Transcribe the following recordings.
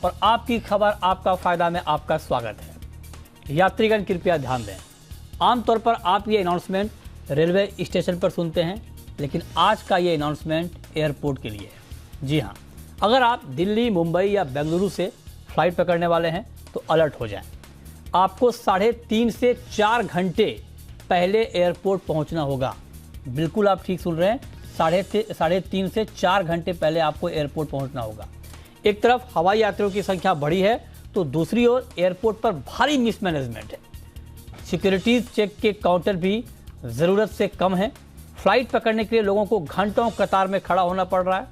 और आपकी खबर आपका फायदा में आपका स्वागत है। यात्रीगण कृपया ध्यान दें, आमतौर पर आप ये अनाउंसमेंट रेलवे स्टेशन पर सुनते हैं, लेकिन आज का ये अनाउंसमेंट एयरपोर्ट के लिए है। जी हाँ, अगर आप दिल्ली, मुंबई या बेंगलुरु से फ्लाइट पकड़ने वाले हैं तो अलर्ट हो जाएं। आपको 3.5 से 4 घंटे पहले एयरपोर्ट पहुंचना होगा। बिल्कुल आप ठीक सुन रहे हैं, 3.5 से 4 घंटे पहले आपको एयरपोर्ट पहुंचना होगा। एक तरफ हवाई यात्रियों की संख्या बढ़ी है तो दूसरी ओर एयरपोर्ट पर भारी मिसमैनेजमेंट है। सिक्योरिटीज चेक के काउंटर भी ज़रूरत से कम है। फ्लाइट पकड़ने के लिए लोगों को घंटों कतार में खड़ा होना पड़ रहा है।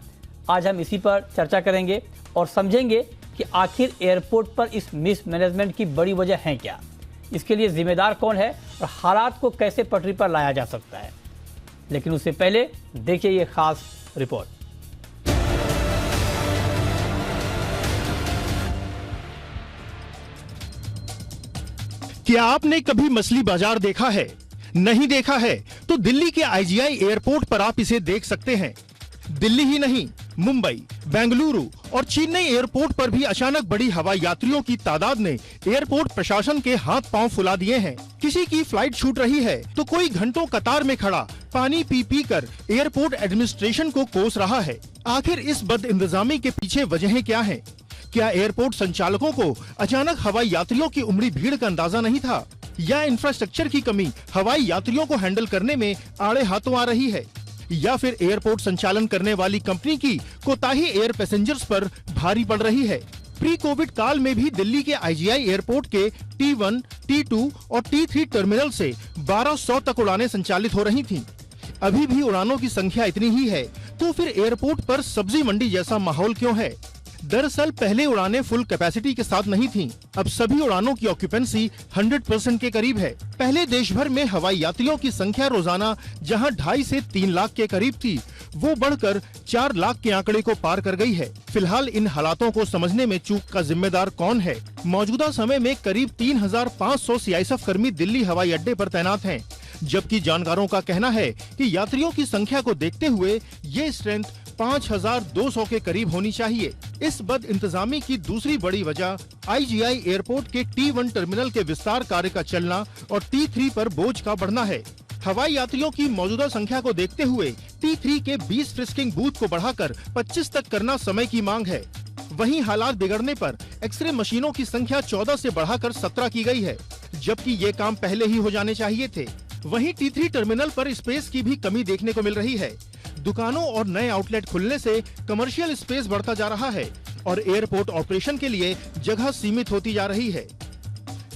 आज हम इसी पर चर्चा करेंगे और समझेंगे कि आखिर एयरपोर्ट पर इस मिसमैनेजमेंट की बड़ी वजह है क्या, इसके लिए जिम्मेदार कौन है और हालात को कैसे पटरी पर लाया जा सकता है। लेकिन उससे पहले देखिए ये खास रिपोर्ट। क्या आपने कभी मछली बाजार देखा है? नहीं देखा है तो दिल्ली के आईजीआई एयरपोर्ट पर आप इसे देख सकते हैं। दिल्ली ही नहीं, मुंबई, बेंगलुरु और चेन्नई एयरपोर्ट पर भी अचानक बढ़ी हवाई यात्रियों की तादाद ने एयरपोर्ट प्रशासन के हाथ पांव फुला दिए हैं। किसी की फ्लाइट छूट रही है तो कोई घंटों कतार में खड़ा पानी पी कर एयरपोर्ट एडमिनिस्ट्रेशन को कोस रहा है। आखिर इस बदइंतजामी के पीछे वजहें क्या हैं? क्या एयरपोर्ट संचालकों को अचानक हवाई यात्रियों की उमड़ी भीड़ का अंदाजा नहीं था, या इंफ्रास्ट्रक्चर की कमी हवाई यात्रियों को हैंडल करने में आड़े हाथों आ रही है, या फिर एयरपोर्ट संचालन करने वाली कंपनी की कोताही एयर पैसेंजर्स पर भारी पड़ रही है? प्री कोविड काल में भी दिल्ली के आईजीआई एयरपोर्ट के T1, T2 और T3 टर्मिनल से 1200 तक उड़ानें संचालित हो रही थीं। अभी भी उड़ानों की संख्या इतनी ही है तो फिर एयरपोर्ट पर सब्जी मंडी जैसा माहौल क्यों है? दरअसल पहले उड़ानें फुल कैपेसिटी के साथ नहीं थीं। अब सभी उड़ानों की ऑक्यूपेंसी 100% के करीब है। पहले देश भर में हवाई यात्रियों की संख्या रोजाना जहां 2.5 से 3 लाख के करीब थी, वो बढ़कर 4 लाख के आंकड़े को पार कर गई है। फिलहाल इन हालातों को समझने में चूक का जिम्मेदार कौन है? मौजूदा समय में करीब 3500 सीआईएसएफ कर्मी दिल्ली हवाई अड्डे पर तैनात हैं, जबकि जानकारों का कहना है कि यात्रियों की संख्या को देखते हुए ये स्ट्रेंथ 5200 के करीब होनी चाहिए। इस बद इंतजामी की दूसरी बड़ी वजह आईजीआई एयरपोर्ट के T1 टर्मिनल के विस्तार कार्य का चलना और T3 पर बोझ का बढ़ना है। हवाई यात्रियों की मौजूदा संख्या को देखते हुए T3 के 20 फ्रिस्किंग बूथ को बढ़ाकर 25 तक करना समय की मांग है। वहीं हालात बिगड़ने पर एक्सरे मशीनों की संख्या 14 से बढ़ाकर 17 की गई है, जबकि ये काम पहले ही हो जाने चाहिए थे। वहीं T3 टर्मिनल पर स्पेस की भी कमी देखने को मिल रही है। दुकानों और नए आउटलेट खुलने से कमर्शियल स्पेस बढ़ता जा रहा है और एयरपोर्ट ऑपरेशन के लिए जगह सीमित होती जा रही है।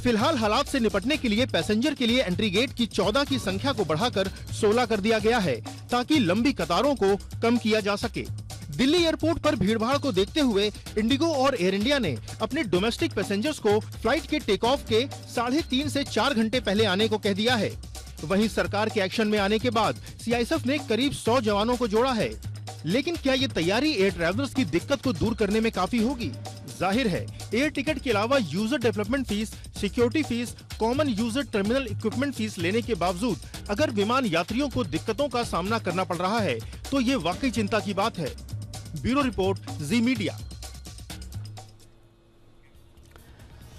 फिलहाल हालात से निपटने के लिए पैसेंजर के लिए एंट्री गेट की 14 की संख्या को बढ़ाकर 16 कर दिया गया है, ताकि लंबी कतारों को कम किया जा सके। दिल्ली एयरपोर्ट पर भीड़भाड़ को देखते हुए इंडिगो और एयर इंडिया ने अपने डोमेस्टिक पैसेंजर्स को फ्लाइट के टेक ऑफ के 3.5 से 4 घंटे पहले आने को कह दिया है। वहीं सरकार के एक्शन में आने के बाद सीआईएसएफ ने करीब 100 जवानों को जोड़ा है। लेकिन क्या ये तैयारी एयर ट्रैवलर्स की दिक्कत को दूर करने में काफी होगी? जाहिर है, एयर टिकट के अलावा user development fees, security fees, common user terminal equipment fees लेने के बावजूद अगर विमान यात्रियों को दिक्कतों का सामना करना पड़ रहा है तो ये वाकई चिंता की बात है। ब्यूरो रिपोर्ट, जी मीडिया।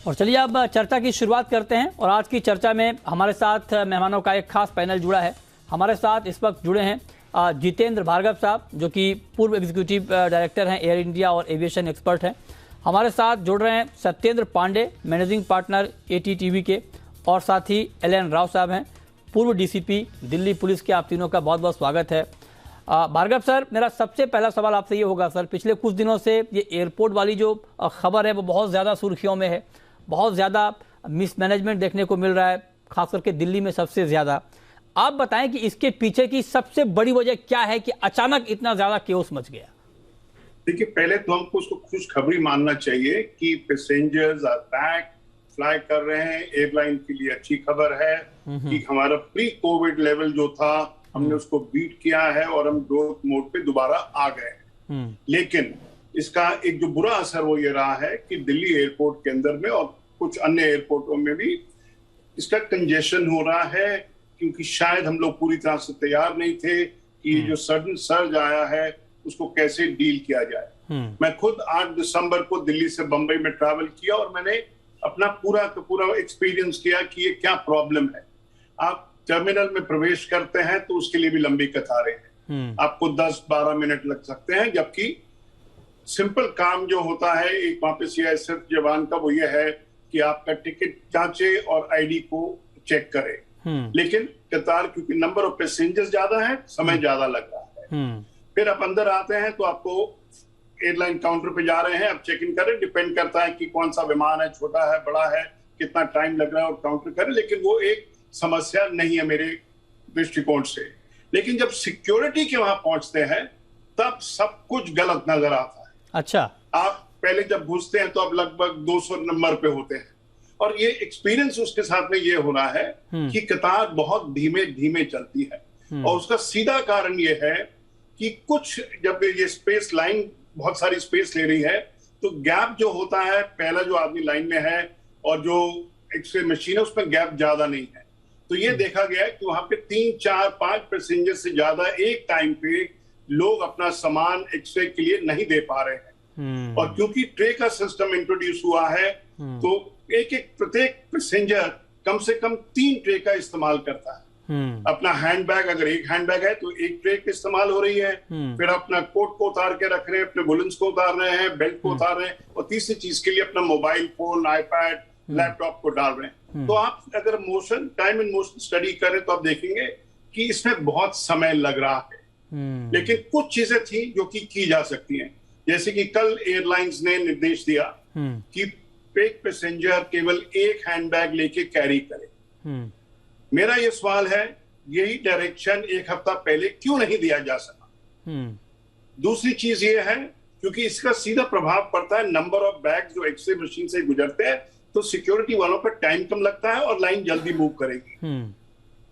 और चलिए अब चर्चा की शुरुआत करते हैं और आज की चर्चा में हमारे साथ मेहमानों का एक खास पैनल जुड़ा है। हमारे साथ इस वक्त जुड़े हैं जितेंद्र भार्गव साहब, जो कि पूर्व एग्जीक्यूटिव डायरेक्टर हैं एयर इंडिया और एविएशन एक्सपर्ट हैं। हमारे साथ जुड़ रहे हैं Satyendra Pandey, managing partner ATTV के, और साथ ही LN राव साहब हैं, पूर्व DCP दिल्ली पुलिस के। आप तीनों का बहुत बहुत स्वागत है। भार्गव सर, मेरा सबसे पहला सवाल आपसे ये होगा सर, पिछले कुछ दिनों से ये एयरपोर्ट वाली जो खबर है वो बहुत ज़्यादा सुर्खियों में है, बहुत ज़्यादा मिसमैनेजमेंट देखने को मिल रहा है, खास करके दिल्ली में सबसे ज़्यादा। आप बताएं कि इसके पीछे की सबसे बड़ी वजह क्या है कि अचानक इतना ज़्यादा केओस मच गया? देखिए, पहले तो हमको उसको खुशखबरी मानना चाहिए कि पैसेंजर्स आर बैक, फ्लाई कर रहे हैं। एयरलाइन के लिए अच्छी खबर है कि हमारा प्री कोविड लेवल जो था हमने उसको बीट किया है और हम ग्रोथ मोड पे दोबारा आ गए। लेकिन इसका एक जो बुरा असर वो ये रहा है कि दिल्ली एयरपोर्ट के अंदर में और कुछ अन्य एयरपोर्टों में भी इसका कंजेशन हो रहा है, क्योंकि शायद हम लोग पूरी तरह से तैयार नहीं थे कि जो सडन सर्ज आया है उसको कैसे डील किया जाए। मैं खुद 8 दिसंबर को दिल्ली से बंबई में ट्रैवल किया और मैंने अपना पूरा का पूरा एक्सपीरियंस किया कि ये क्या प्रॉब्लम है। आप टर्मिनल में प्रवेश करते हैं तो उसके लिए भी लंबी कतारें हैं, आपको 10-12 मिनट लग सकते हैं, जबकि सिंपल काम जो होता है एक वहां पे सीआईएसएफ जवान का वो ये है कि आपका टिकट जांचे और आईडी को चेक करे। लेकिन कतार क्योंकि नंबर ऑफ पैसेंजर्स ज्यादा है, समय ज्यादा लग रहा है। फिर आप अंदर आते हैं तो आपको एयरलाइन काउंटर पे जा रहे हैं, आप चेक इन करें, डिपेंड करता है कि कौन सा विमान है, छोटा है बड़ा है, कितना टाइम लग रहा है और काउंटर करें, लेकिन वो एक समस्या नहीं है मेरे दृष्टिकोण से। लेकिन जब सिक्योरिटी के वहां पहुंचते हैं तब सब कुछ गलत नजर आता है। अच्छा, आप पहले जब घुसते हैं तो आप लगभग 200 नंबर पे होते हैं और ये एक्सपीरियंस उसके साथ में ये हो रहा है कि कतार बहुत धीमे धीमे चलती है और उसका सीधा कारण ये है कि कुछ जब ये स्पेस लाइन बहुत सारी स्पेस ले रही है तो गैप जो होता है, पहला जो आदमी लाइन में है और जो एक्सरे मशीन है उसमें गैप ज्यादा नहीं है। तो ये देखा गया है कि वहां पे 3, 4, 5 पैसेंजर से ज्यादा एक टाइम पे लोग अपना सामान एक्सरे के लिए नहीं दे पा रहे हैं। और क्योंकि ट्रे का सिस्टम इंट्रोड्यूस हुआ है तो प्रत्येक पैसेंजर कम से कम 3 ट्रे का इस्तेमाल करता है। अपना हैंडबैग, अगर एक हैंडबैग है तो एक ट्रे का इस्तेमाल हो रही है, फिर अपना कोट को उतार के रख रहे हैं, अपने वुलन्स को उतार रहे हैं, बेल्ट को उतार रहे हैं और तीसरी चीज के लिए अपना मोबाइल फोन, आईपैड, लैपटॉप को डाल रहे हैं। तो आप अगर टाइम एंड मोशन स्टडी करें तो आप देखेंगे कि इसमें बहुत समय लग रहा है। लेकिन कुछ चीजें थी जो कि की जा सकती हैं, जैसे कि कल एयरलाइंस ने निर्देश दिया कि एक पैसेंजर केवल एक हैंडबैग लेके कैरी करे। मेरा ये सवाल है, यही डायरेक्शन एक हफ्ता पहले क्यों नहीं दिया जा सका? दूसरी चीज ये है, क्योंकि इसका सीधा प्रभाव पड़ता है नंबर ऑफ बैग जो एक्सरे मशीन से गुजरते हैं, तो सिक्योरिटी वालों पर टाइम कम लगता है और लाइन जल्दी मूव करेगी।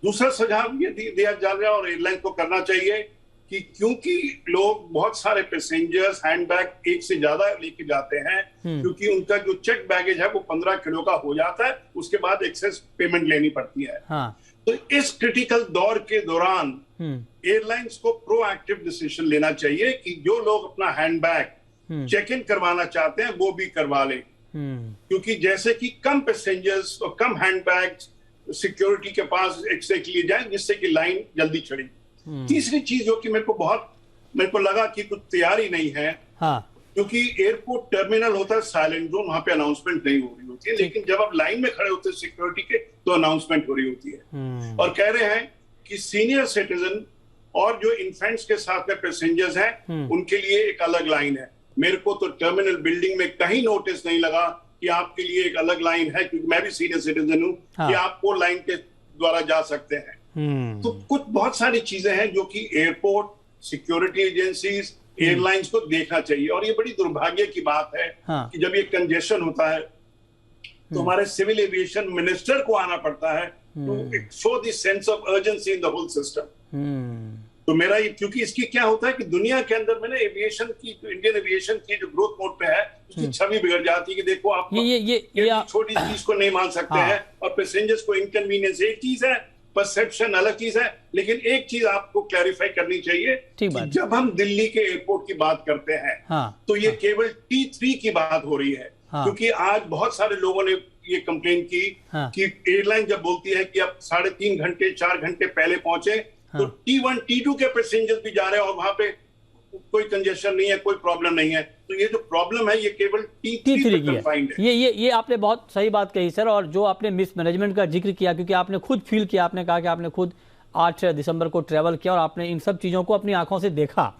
दूसरा सुझाव ये दिया जा रहा है और एयरलाइन को करना चाहिए कि क्योंकि लोग बहुत सारे पैसेंजर्स हैंडबैग एक से ज्यादा लेके जाते हैं, क्योंकि उनका जो चेक बैगेज है वो 15 किलो का हो जाता है, उसके बाद एक्सेस पेमेंट लेनी पड़ती है। तो इस क्रिटिकल दौर के दौरान एयरलाइंस को प्रोएक्टिव डिसीजन लेना चाहिए कि जो लोग अपना हैंडबैग चेक इन करवाना चाहते हैं वो भी करवा लें, क्योंकि जैसे कि कम पैसेंजर्स और कम हैंडबैग सिक्योरिटी के पास एक्सरे के लिए जाए, जिससे कि लाइन जल्दी चढ़ेगी। तीसरी चीज जो कि मेरे को लगा कि कुछ तैयारी नहीं है, क्योंकि एयरपोर्ट टर्मिनल होता है साइलेंट जोन, वहां पे अनाउंसमेंट नहीं हो रही होती है, लेकिन जब आप लाइन में खड़े होते हैं सिक्योरिटी के तो अनाउंसमेंट हो रही होती है। और कह रहे हैं कि सीनियर सिटीजन और जो इन्फेंट्स के साथ में पैसेंजर्स हैं उनके लिए एक अलग लाइन है। मेरे को तो टर्मिनल बिल्डिंग में कहीं नोटिस नहीं लगा कि आपके लिए एक अलग लाइन है, क्योंकि मैं भी सीनियर सिटीजन हूँ, कि आप वो लाइन के द्वारा जा सकते हैं। तो कुछ बहुत सारी चीजें हैं जो कि एयरपोर्ट, सिक्योरिटी एजेंसीज, एयरलाइंस को देखना चाहिए। और ये बड़ी दुर्भाग्य की बात है कि जब ये कंजेशन होता है तो हमारे सिविल एविएशन मिनिस्टर को आना पड़ता है to show the sense of urgency in the whole system. तो मेरा ये, क्योंकि इसकी क्या होता है कि दुनिया के अंदर में ना एविएशन की, इंडियन एविएशन की जो ग्रोथ मोड पे है उसकी छवि बिगड़ जाती है कि देखो आप ये छोटी चीज को नहीं मान सकते हैं और पैसेंजर्स को इनकन्वीनियंस एक चीज है, परसेप्शन अलग चीज है। लेकिन एक चीज आपको क्लैरिफाई करनी चाहिए कि जब हम दिल्ली के एयरपोर्ट की बात करते हैं तो ये केवल T3 की बात हो रही है, क्योंकि आज बहुत सारे लोगों ने ये कंप्लेन की कि एयरलाइन जब बोलती है कि आप 3.5 घंटे 4 घंटे पहले पहुंचे तो T1 T2 के पैसेंजर्स भी जा रहे हैं और वहां पे कोई कंजेशन नहीं है, कोई प्रॉब्लम नहीं है। तो ये जो प्रॉब्लम है ये केवल T3 पे कंफाइंड है। ये आपने बहुत सही बात कही सर। और जो आपने मिसमैनेजमेंट का जिक्र किया, क्योंकि आपने खुद फील किया, आपने कहा कि आपने खुद 8 दिसंबर को ट्रैवल किया और आपने इन सब चीज़ों को अपनी आंखों से देखा।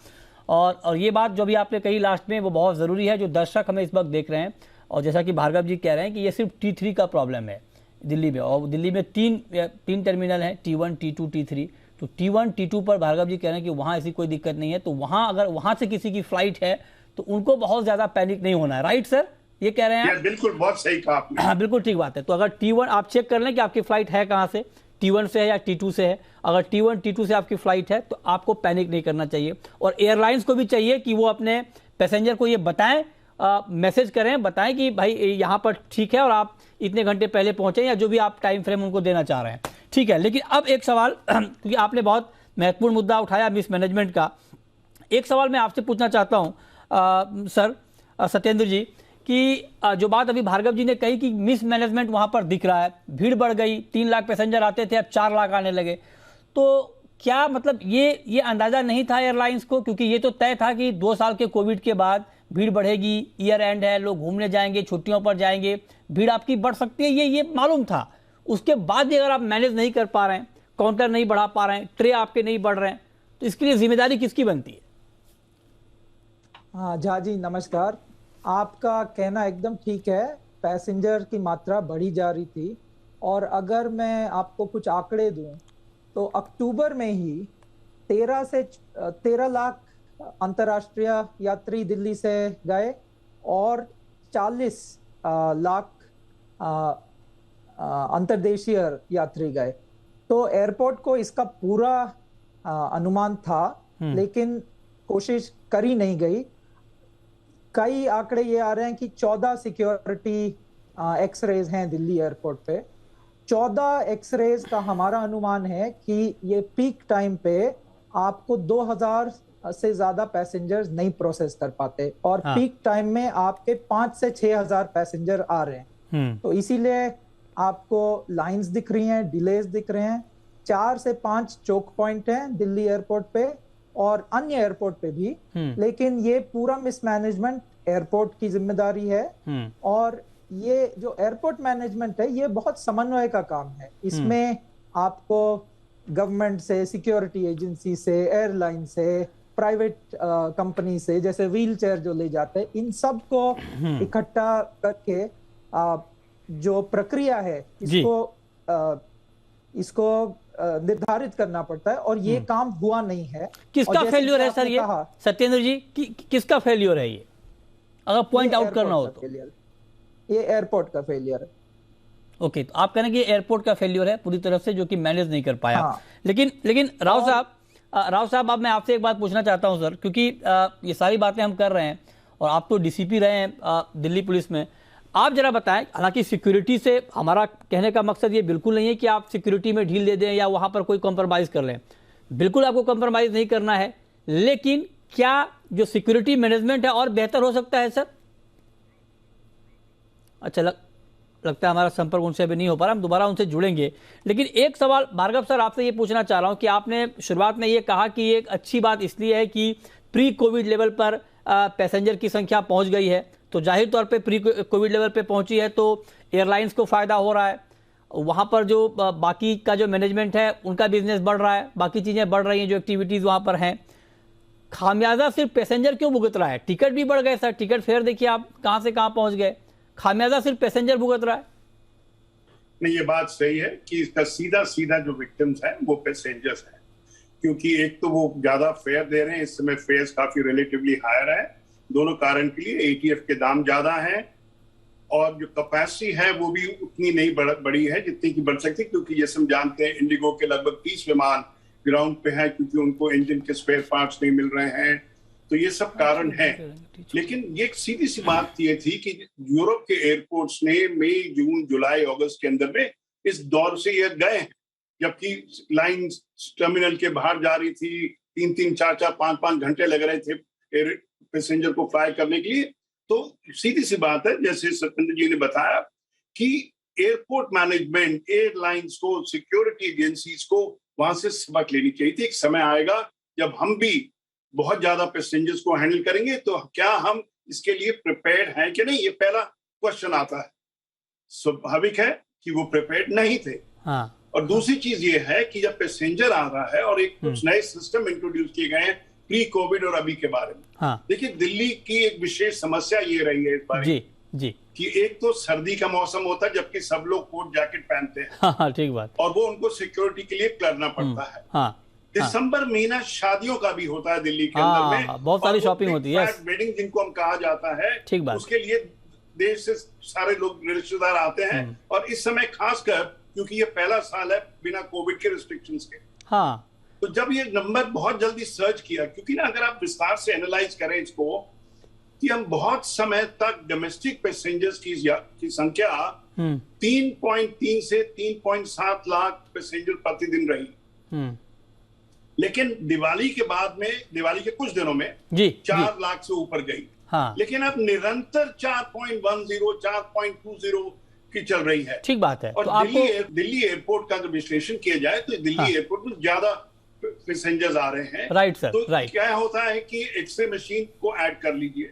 और ये बात जो भी आपने कही लास्ट में वो बहुत ज़रूरी है, जो दर्शक हमें इस वक्त देख रहे हैं। और जैसा कि भार्गव जी कह रहे हैं कि ये सिर्फ T3 का प्रॉब्लम है दिल्ली में, और दिल्ली में तीन टर्मिनल हैं, T1, T2, T3। तो T1, T2 पर भार्गव जी कह रहे हैं कि वहाँ ऐसी कोई दिक्कत नहीं है। तो वहाँ अगर वहाँ से किसी की फ्लाइट है तो उनको बहुत ज़्यादा पैनिक नहीं होना है, राइट सर? ये कह रहे हैं? बिल्कुल, बहुत सही कहा आपने। हाँ, बिल्कुल ठीक बात है। तो अगर T1 आप चेक कर लें कि आपकी फ्लाइट है कहाँ से, T1 से है या T2 से है। अगर T1, T2 से आपकी फ्लाइट है तो आपको पैनिक नहीं करना चाहिए। और एयरलाइंस को भी चाहिए कि वो अपने पैसेंजर को ये बताएं, मैसेज करें, बताएं कि भाई यहाँ पर ठीक है और आप इतने घंटे पहले पहुंचे, या जो भी आप टाइम फ्रेम उनको देना चाह रहे हैं, ठीक है। लेकिन अब एक सवाल, क्योंकि आपने बहुत महत्वपूर्ण मुद्दा उठाया मिसमैनेजमेंट का, एक सवाल मैं आपसे पूछना चाहता हूं सर सत्येंद्र जी कि जो बात अभी भार्गव जी ने कही कि मिस मैनेजमेंट वहां पर दिख रहा है, भीड़ बढ़ गई, 3 लाख पैसेंजर आते थे, अब 4 लाख आने लगे, तो क्या मतलब ये अंदाजा नहीं था एयरलाइंस को? क्योंकि ये तो तय था कि 2 साल के कोविड के बाद भीड़ बढ़ेगी, ईयर एंड है, लोग घूमने जाएंगे, छुट्टियों पर जाएंगे, भीड़ आपकी बढ़ सकती है, ये मालूम था। उसके बाद भी अगर आप मैनेज नहीं कर पा रहे हैं, काउंटर नहीं बढ़ा पा रहे हैं, ट्रे आपके नहीं बढ़ रहे हैं, तो इसके लिए जिम्मेदारी किसकी बनती है? हाँ झा जी नमस्कार। आपका कहना एकदम ठीक है, पैसेंजर की मात्रा बढ़ी जा रही थी। और अगर मैं आपको कुछ आंकड़े दूं तो अक्टूबर में ही 13 लाख अंतर्राष्ट्रीय यात्री दिल्ली से गए और 40 लाख अंतर्देशीय यात्री गए। तो एयरपोर्ट को इसका पूरा अनुमान था, लेकिन कोशिश करी नहीं गई। कई आंकड़े ये आ रहे हैं कि 14 सिक्योरिटी एक्सरेज हैं दिल्ली एयरपोर्ट पे। 14 एक्सरेज का हमारा अनुमान है कि ये पीक टाइम पे आपको 2000 से ज्यादा पैसेंजर्स नहीं प्रोसेस कर पाते, और पीक टाइम में आपके 5 से 6000 पैसेंजर आ रहे हैं। तो इसीलिए आपको लाइंस दिख रही हैं, डिलेज दिख रहे हैं। 4 से 5 चोक पॉइंट हैं दिल्ली एयरपोर्ट पे और अन्य एयरपोर्ट पे भी, लेकिन ये पूरा मिसमैनेजमेंट एयरपोर्ट की जिम्मेदारी है। और ये जो एयरपोर्ट मैनेजमेंट है ये बहुत समन्वय का काम है। इसमें आपको गवर्नमेंट से, सिक्योरिटी एजेंसी से, एयरलाइन से, प्राइवेट कंपनी से, जैसे व्हील चेयर जो ले जाते हैं, इन सब को इकट्ठा करके जो प्रक्रिया है इसको निर्धारित करना पड़ता है, और ये काम हुआ नहीं है। किसका फेल्योर है सर ये सत्येंद्र जी? किसका फेल्योर है ये, अगर पॉइंट आउट करना हो तो? ये एयरपोर्ट का फेलियर है। ओके, तो आप कह रहे हैं कि एयरपोर्ट का फेल्योर है पूरी तरफ से, जो कि मैनेज नहीं कर पाया। हाँ। लेकिन राव साहब अब मैं आपसे एक बात पूछना चाहता हूं सर, क्योंकि ये सारी बातें हम कर रहे हैं और आप तो डीसीपी रहे हैं दिल्ली पुलिस में, आप जरा बताएं। हालांकि सिक्योरिटी से हमारा कहने का मकसद ये बिल्कुल नहीं है कि आप सिक्योरिटी में ढील दे दें या वहां पर कोई कॉम्प्रोमाइज कर लें, बिल्कुल आपको कॉम्प्रोमाइज नहीं करना है, लेकिन क्या जो सिक्योरिटी मैनेजमेंट है और बेहतर हो सकता है सर? अच्छा, लगता है हमारा संपर्क उनसे अभी नहीं हो पा रहा, हम दोबारा उनसे जुड़ेंगे। लेकिन एक सवाल भार्गव सर आपसे ये पूछना चाह रहा हूं कि आपने शुरुआत में ये कहा कि ये एक अच्छी बात इसलिए है कि प्री कोविड लेवल पर पैसेंजर की संख्या पहुंच गई है, तो जाहिर तौर पे प्री कोविड लेवल पे पहुंची है तो एयरलाइंस को फायदा हो रहा है, वहां पर जो बाकी का जो मैनेजमेंट है उनका बिजनेस बढ़ रहा है, बाकी चीजें बढ़ रही हैं, जो एक्टिविटीज वहां पर हैं। खामियाजा सिर्फ पैसेंजर क्यों भुगत रहा है? टिकट भी बढ़ गए सर, टिकट फेयर देखिए आप कहां से कहां पहुंच गए, खामियाजा सिर्फ पैसेंजर भुगत रहा है? नहीं, ये बात सही है कि इसका सीधा जो विक्टिम्स हैं वो पैसेंजर्स हैं, क्योंकि एक तो वो ज्यादा फेयर दे रहे हैं, इस समय फेयर्स काफी रिलेटिवली हायर है दोनों कारण के लिए। एटीएफ के दाम ज्यादा हैं और जो कैपेसिटी है वो भी उतनी नहीं बड़ी है जितनी की बढ़ सकती, क्योंकि जैसे हम जानते हैं इंडिगो के लगभग 30 विमान ग्राउंड पे हैं क्योंकि उनको इंजन के स्पेयर पार्ट्स नहीं मिल रहे हैं, तो ये सब कारण है। लेकिन ये एक सीधी सी बात ये थी कि यूरोप के एयरपोर्ट्स ने मई, जून, जुलाई, अगस्त के अंदर में इस दौर से ये गए, जबकि लाइन टर्मिनल के बाहर जा रही थी, 3-3, 4-4, 5-5 घंटे लग रहे थे पैसेंजर को फ्लाई करने के लिए। तो सीधी सी बात है, जैसे सत्येंद्र जी ने बताया, कि एयरपोर्ट मैनेजमेंट, एयरलाइंस को, सिक्योरिटी एजेंसीज को वहां से सबक लेनी चाहिए थी। एक समय आएगा जब हम भी बहुत ज्यादा पैसेंजर्स को हैंडल करेंगे, तो क्या हम इसके लिए प्रिपेयर्ड हैं कि नहीं, ये पहला क्वेश्चन आता है। स्वाभाविक है कि वो प्रिपेयर्ड नहीं थे। हाँ। और दूसरी चीज ये है कि जब पैसेंजर आ रहा है और एक कुछ नए सिस्टम इंट्रोड्यूस किए गए हैं प्री कोविड और अभी के बारे में। हाँ। देखिए, दिल्ली की एक विशेष समस्या ये रही है इस बार जी कि एक तो सर्दी का मौसम होता है जबकि सब लोग कोट जैकेट पहनते हैं। हाँ, ठीक बात। और वो उनको सिक्योरिटी के लिए करना पड़ता है। हाँ। दिसंबर महीना शादियों का भी होता है दिल्ली के अंदर में, बहुत सारी शॉपिंग होती है, वेडिंग जिनको हम कहा जाता है, ठीक बात। उसके लिए देश से सारे लोग रिश्तेदार आते हैं, और इस समय खासकर क्योंकि ये पहला साल है बिना कोविड के रिस्ट्रिक्शंस के। हाँ। तो जब ये नंबर बहुत जल्दी सर्च किया, क्योंकि ना अगर आप विस्तार से एनालाइज करें इसको, कि हम बहुत समय तक डोमेस्टिक पैसेंजर्स की संख्या 3.3 से 3.7 लाख पैसेंजर प्रतिदिन रही। लेकिन दिवाली के बाद में, दिवाली के कुछ दिनों में जी 4 लाख से ऊपर गई। हाँ, लेकिन अब निरंतर 4.10 4.20 की चल रही है। ठीक बात है। और तो आपको दिल्ली एयरपोर्ट का अगर विश्लेषण किया जाए तो दिल्ली एयरपोर्ट में ज्यादा पैसेंजर्स आ रहे हैं। राइट सर, तो राइट। क्या होता है कि एक्सरे मशीन को ऐड कर लीजिए,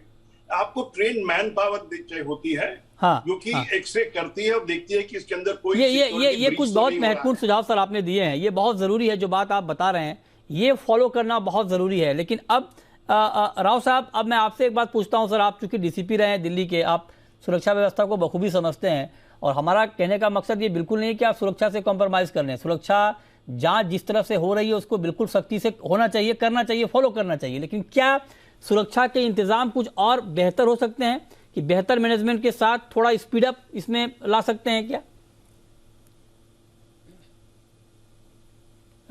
आपको ट्रेन मैन पावर होती है हाँ, जो कि हाँ। एक्सरे करती है और देखती है कि इसके अंदर कोई ये security breach कुछ तो बहुत नहीं हो रहा महत्वपूर्ण है। सुझाव सर आपने दिए हैं। ये बहुत जरूरी है जो बात आप बता रहे हैं, ये फॉलो करना बहुत जरूरी है। लेकिन अब राव साहब, अब मैं आपसे एक बात पूछता हूं सर, आप चूंकि डीसीपी रहे हैं दिल्ली के, आप सुरक्षा व्यवस्था को बखूबी समझते हैं, और हमारा कहने का मकसद ये बिल्कुल नहीं है कि आप सुरक्षा से कॉम्प्रोमाइज कर लें। सुरक्षा जांच जिस तरह से हो रही है उसको बिल्कुल सख्ती से होना चाहिए, करना चाहिए, फॉलो करना चाहिए। लेकिन क्या सुरक्षा के इंतजाम कुछ और बेहतर हो सकते हैं कि बेहतर मैनेजमेंट के साथ थोड़ा स्पीड अप इसमें ला सकते हैं क्या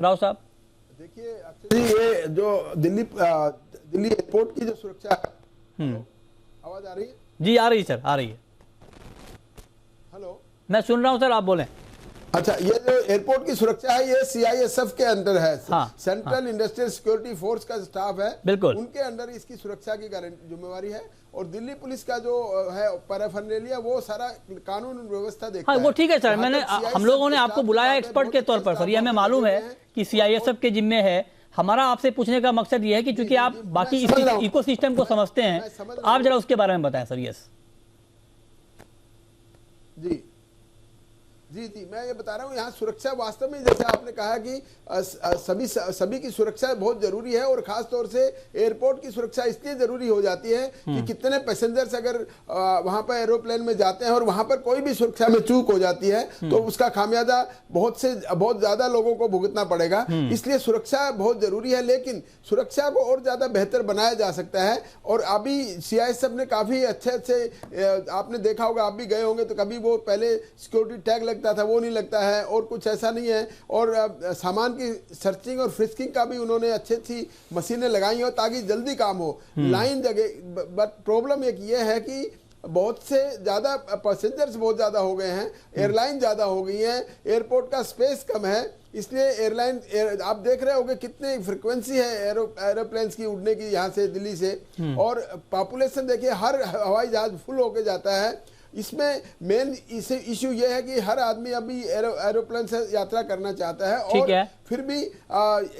राव साहब? देखिए अक्षय जी, ये जो दिल्ली एयरपोर्ट की जो सुरक्षा है, आवाज आ रही है? जी आ रही है सर, आ रही है। हेलो, मैं सुन रहा हूं सर, आप बोलें। अच्छा, ये जो एयरपोर्ट की सुरक्षा है ये सीआईएसएफ के अंडर है। हाँ, सेंट्रल इंडस्ट्रियल सिक्योरिटी फोर्स का स्टाफ है, बिल्कुल उनके अंडर इसकी सुरक्षा की जिम्मेवारी है। और दिल्ली पुलिस का जो है पैराफर्नेलिया, वो सारा कानून व्यवस्था देखता हाँ, है। वो ठीक है सर। वहाँ मैंने तक हम लोगों ने CISF आपको के बुलाया स्टाफ एक्सपर्ट के बहुत तौर पर अच्छे सर, ये हमें स्टाफ मालूम है हैं। कि सीआईएसएफ के जिम्मे है। हमारा आपसे पूछने का मकसद ये है कि चूंकि आप बाकी इस इकोसिस्टम को समझते हैं, तो आप जरा उसके बारे में बताएं सर। यस जी जी जी, मैं ये बता रहा हूँ, यहाँ सुरक्षा वास्तव में जैसे आपने कहा कि सभी की सुरक्षा बहुत जरूरी है। और खास तौर से एयरपोर्ट की सुरक्षा इसलिए जरूरी हो जाती है कि कितने पैसेंजर्स अगर वहां पर एरोप्लेन में जाते हैं और वहां पर कोई भी सुरक्षा में चूक हो जाती है तो उसका खामियाजा बहुत ज्यादा लोगों को भुगतना पड़ेगा। इसलिए सुरक्षा बहुत जरूरी है, लेकिन सुरक्षा को और ज्यादा बेहतर बनाया जा सकता है। और अभी सीआईएसएफ ने काफी अच्छे आपने देखा होगा, आप भी गए होंगे, तो कभी वो पहले सिक्योरिटी टैग लगता था, वो नहीं लगता है, और कुछ ऐसा नहीं है। और सामान की सर्चिंग और फ्रिस्किंग का भी उन्होंने अच्छी मशीनें लगाई हो ताकि जल्दी काम हो, लाइन जगह। बट प्रॉब्लम एक ये है कि बहुत से ज्यादा पैसेंजर्स बहुत ज्यादा हो गए हैं, एयरलाइन ज्यादा हो गई है, एयरपोर्ट का स्पेस कम है, इसलिए आप देख रहे होंगे कितनी फ्रीक्वेंसी है एरोप्लेन्स की उड़ने की यहाँ से दिल्ली से। और पॉपुलेशन देखिए, हर हवाई जहाज फुल होके जाता है। इसमें मेन इश्यू ये है कि हर आदमी अभी एरोप्लेन से यात्रा करना चाहता है। और फिर भी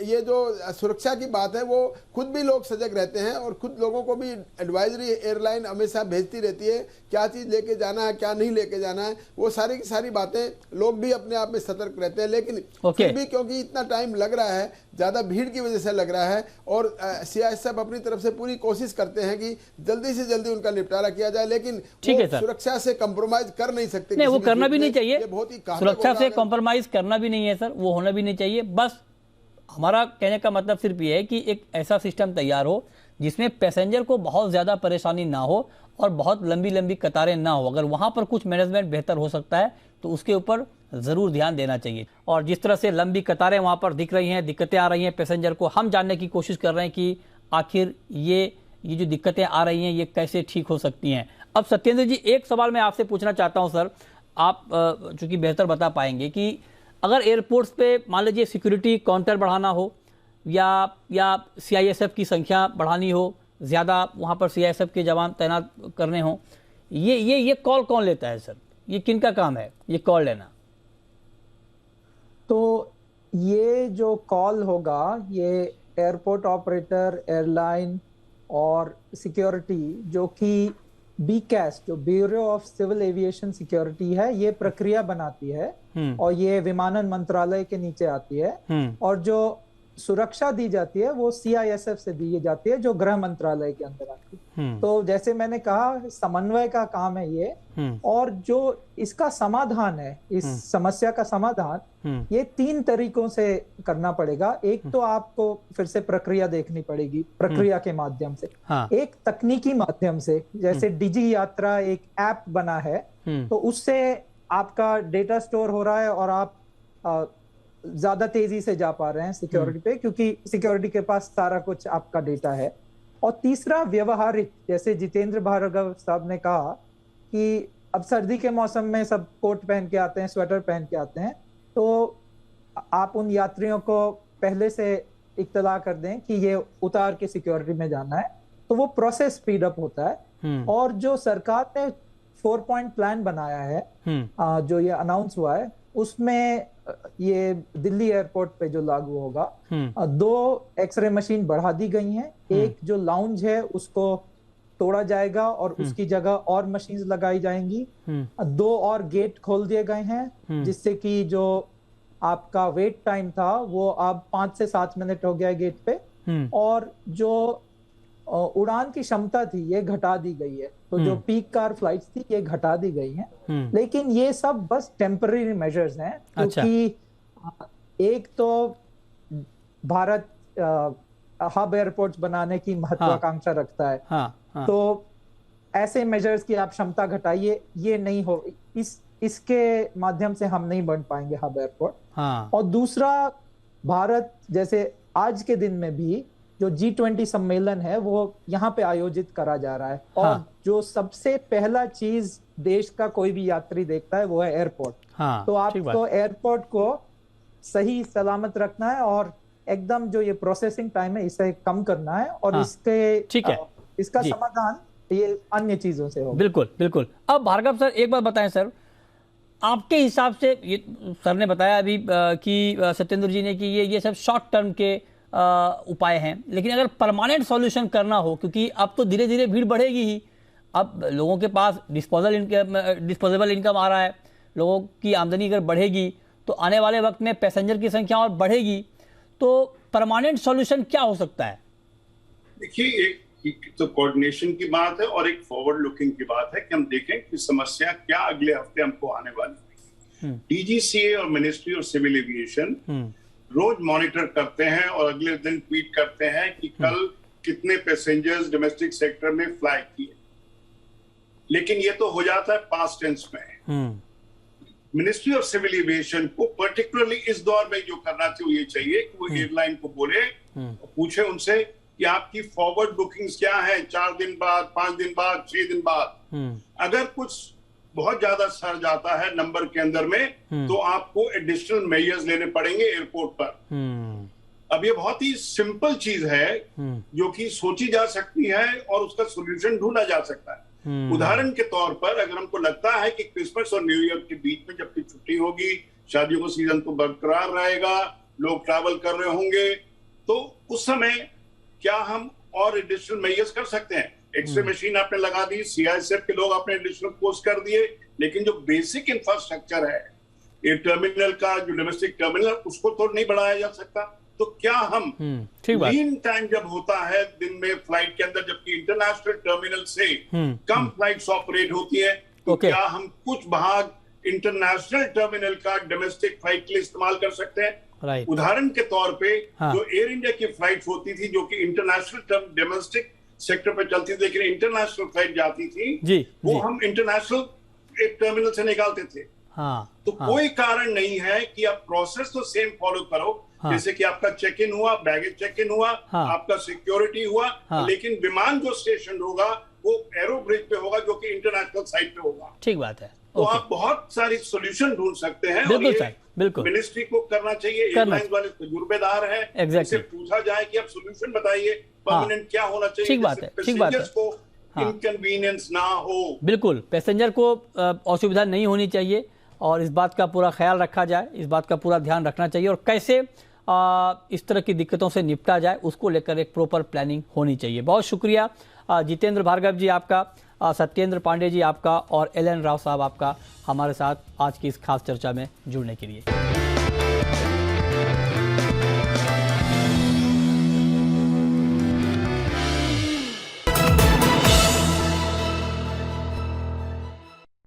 ये जो सुरक्षा की बात है वो खुद भी लोग सजग रहते हैं, और खुद लोगों को भी एडवाइजरी एयरलाइन हमेशा भेजती रहती है, क्या चीज लेके जाना है, क्या नहीं लेके जाना है, वो सारी की सारी बातें लोग भी अपने आप में सतर्क रहते हैं। लेकिन फिर भी क्योंकि इतना टाइम लग रहा है, ज्यादा भीड़ की वजह से लग रहा है, और सीआईएसएफ अपनी तरफ से पूरी कोशिश करते हैं कि जल्दी से जल्दी उनका निपटारा किया जाए, लेकिन सुरक्षा से कॉम्प्रोमाइज कर नहीं सकते। नहीं, वो करना भी नहीं चाहिए, बहुत ही सुरक्षा से कॉम्प्रोमाइज करना भी नहीं है सर, वो होना भी नहीं चाहिए। बस हमारा कहने का मतलब सिर्फ ये है कि एक ऐसा सिस्टम तैयार हो जिसमें पैसेंजर को बहुत ज़्यादा परेशानी ना हो और बहुत लंबी लंबी कतारें ना हो। अगर वहाँ पर कुछ मैनेजमेंट बेहतर हो सकता है तो उसके ऊपर ज़रूर ध्यान देना चाहिए। और जिस तरह से लंबी कतारें वहाँ पर दिख रही हैं, दिक्कतें आ रही हैं पैसेंजर को, हम जानने की कोशिश कर रहे हैं कि आखिर ये जो दिक्कतें आ रही हैं ये कैसे ठीक हो सकती हैं। अब सत्येंद्र जी, एक सवाल मैं आपसे पूछना चाहता हूँ सर, आप चूँकि बेहतर बता पाएंगे कि अगर एयरपोर्ट्स पे मान लीजिए सिक्योरिटी काउंटर बढ़ाना हो या सीआईएसएफ की संख्या बढ़ानी हो, ज़्यादा वहाँ पर सीआईएसएफ के जवान तैनात करने हो, ये कॉल कौन लेता है सर? ये किन का काम है ये कॉल लेना? तो ये जो कॉल होगा ये एयरपोर्ट ऑपरेटर, एयरलाइन और सिक्योरिटी, जो कि बीकैस जो bureau of civil aviation security है, ये प्रक्रिया बनाती है और ये विमानन मंत्रालय के नीचे आती है। और जो सुरक्षा दी जाती है वो सीआईएसएफ से दी जाती है, जो गृह मंत्रालय के अंदर आती है। तो जैसे मैंने कहा, समन्वय का काम है ये। और जो इसका समाधान है, इस समस्या का समाधान ये 3 तरीकों से करना पड़ेगा। एक तो आपको फिर से प्रक्रिया देखनी पड़ेगी, प्रक्रिया के माध्यम से। एक तकनीकी माध्यम से, जैसे डिजी यात्रा एक ऐप बना है, तो उससे आपका डेटा स्टोर हो रहा है और आप ज्यादा तेजी से जा पा रहे हैं सिक्योरिटी पे, क्योंकि सिक्योरिटी के पास सारा कुछ आपका डेटा है। और तीसरा व्यवहारिक, जैसे जितेंद्र भार्गव साहब ने कहा कि अब सर्दी के मौसम में सब कोट पहन के आते हैं, स्वेटर पहन के आते हैं, तो आप उन यात्रियों को पहले से इत्तला कर दें कि ये उतार के सिक्योरिटी में जाना है, तो वो प्रोसेस स्पीड अप होता है। और जो सरकार ने 4 पॉइंट प्लान बनाया है, जो ये अनाउंस हुआ है, उसमें ये दिल्ली एयरपोर्ट पे जो लागू होगा, 2 एक्सरे मशीन बढ़ा दी गई हैं। एक जो लाउंज है उसको तोड़ा जाएगा और उसकी जगह और मशीन्स लगाई जाएंगी। 2 और गेट खोल दिए गए हैं, जिससे कि जो आपका वेट टाइम था वो अब 5 से 7 मिनट हो गया है गेट पे। और जो उड़ान की क्षमता थी ये घटा दी गई है, तो जो पीक कार फ्लाइट्स थी ये घटा दी गई हैं। लेकिन ये सब बस टेम्पररी मेजर्स हैं, क्योंकि एक तो भारत हब एयरपोर्ट्स बनाने की महत्वाकांक्षा रखता है। तो ऐसे मेजर्स की आप क्षमता घटाइए, ये नहीं हो, इसके माध्यम से हम नहीं बन पाएंगे हब एयरपोर्ट। और दूसरा, भारत जैसे आज के दिन में भी जो G20 सम्मेलन है वो यहाँ पे आयोजित करा जा रहा है। और जो सबसे पहला चीज देश का कोई भी यात्री देखता है वो है एयरपोर्ट। तो आपको एयरपोर्ट को सही सलामत रखना है और एकदम जो ये प्रोसेसिंग टाइम है इसे कम करना है। और इसका समाधान ये अन्य चीजों से होगा। बिल्कुल बिल्कुल। अब भार्गव सर एक बात बताएं सर, आपके हिसाब से, ये सर ने बताया अभी कि सत्येंद्र जी ने कि ये सब शॉर्ट टर्म के उपाय हैं, लेकिन अगर परमानेंट सॉल्यूशन करना हो, क्योंकि अब तो धीरे धीरे भीड़ बढ़ेगी ही, अब लोगों के पास डिस्पोजेबल इनकम आ रहा है, लोगों की आमदनी अगर बढ़ेगी तो आने वाले वक्त में पैसेंजर की संख्या और बढ़ेगी, तो परमानेंट सॉल्यूशन क्या हो सकता है? देखिए, एक तो कोऑर्डिनेशन की बात है और एक फॉरवर्ड लुकिंग की बात है कि हम देखें कि समस्या क्या अगले हफ्ते हमको आने वाली है। डीजीसीए और मिनिस्ट्री ऑफ सिविल एविएशन रोज मॉनिटर करते हैं और अगले दिन ट्वीट करते हैं कि कल कितने पैसेंजर्स डोमेस्टिक सेक्टर में फ्लाई किए, लेकिन ये तो हो जाता है पास्ट टेंस में। मिनिस्ट्री ऑफ सिविल एविएशन को पर्टिकुलरली इस दौर में जो करना चाहिए कि वो एयरलाइन को बोले, पूछे उनसे कि आपकी फॉरवर्ड बुकिंग्स क्या है, 4 दिन बाद, 5 दिन बाद, 6 दिन बाद। अगर कुछ बहुत ज्यादा सर जाता है नंबर के अंदर में, तो आपको एडिशनल मेजर्स लेने पड़ेंगे एयरपोर्ट पर। अब ये बहुत ही सिंपल चीज है जो कि सोची जा सकती है और उसका सोल्यूशन ढूंढा जा सकता है। उदाहरण के तौर पर, अगर हमको लगता है कि क्रिसमस और न्यू ईयर के बीच में जबकि छुट्टी होगी, शादियों का सीजन तो बरकरार रहेगा, लोग ट्रैवल कर रहे होंगे, तो उस समय क्या हम और एडिशनल मेजर्स कर सकते हैं? एक्सरे मशीन आपने लगा दी, सीआईएसएफ के लोग आपने एडिशनल पोस्ट कर दिए, लेकिन जो बेसिक इंफ्रास्ट्रक्चर है एयर टर्मिनल का, जो डोमेस्टिक टर्मिनल, उसको तो नहीं बढ़ाया जा सकता। तो क्या हम लीन टाइम जब होता है दिन में फ्लाइट के अंदर, जबकि इंटरनेशनल टर्मिनल से कम फ्लाइट्स ऑपरेट होती है, तो क्या हम कुछ भाग इंटरनेशनल टर्मिनल का डोमेस्टिक फ्लाइट के लिए इस्तेमाल कर सकते हैं? उदाहरण के तौर पे जो एयर इंडिया की फ्लाइट होती थी जो कि इंटरनेशनल डोमेस्टिक सेक्टर पे चलती थी, लेकिन इंटरनेशनल फ्लाइट जाती थी, वो हम इंटरनेशनल टर्मिनल से निकालते थे। तो कोई कारण नहीं है कि आप प्रोसेस तो सेम फॉलो करो, जैसे कि आपका चेक इन हुआ, बैगेज चेक इन हुआ, आपका सिक्योरिटी हुआ, लेकिन विमान जो स्टेशन होगा वो एरो ब्रिज पे होगा जो कि इंटरनेशनल साइट पे होगा। ठीक बात है। तो आप बहुत सारी सॉल्यूशन ढूंढ सकते हैं। बिल्कुल सर, बिल्कुल मिनिस्ट्री को करना चाहिए, एयरलाइंस वाले तजुर्बेदार हैं, एग्जैक्टली पूछा जाए कि आप सॉल्यूशन बताइए, परमानेंट क्या होना चाहिए। ठीक बात है, ठीक बात है, को इनकन्वीनियंस ना हो। बिल्कुल, पैसेंजर को असुविधा नहीं होनी चाहिए और इस बात का पूरा ख्याल रखा जाए, इस बात का पूरा ध्यान रखना चाहिए और कैसे इस तरह की दिक्कतों से निपटा जाए उसको लेकर एक प्रॉपर प्लानिंग होनी चाहिए। बहुत शुक्रिया जितेंद्र भार्गव जी आपका, सत्येंद्र पांडे जी आपका और एल एन राव साहब आपका हमारे साथ आज की इस खास चर्चा में जुड़ने के लिए।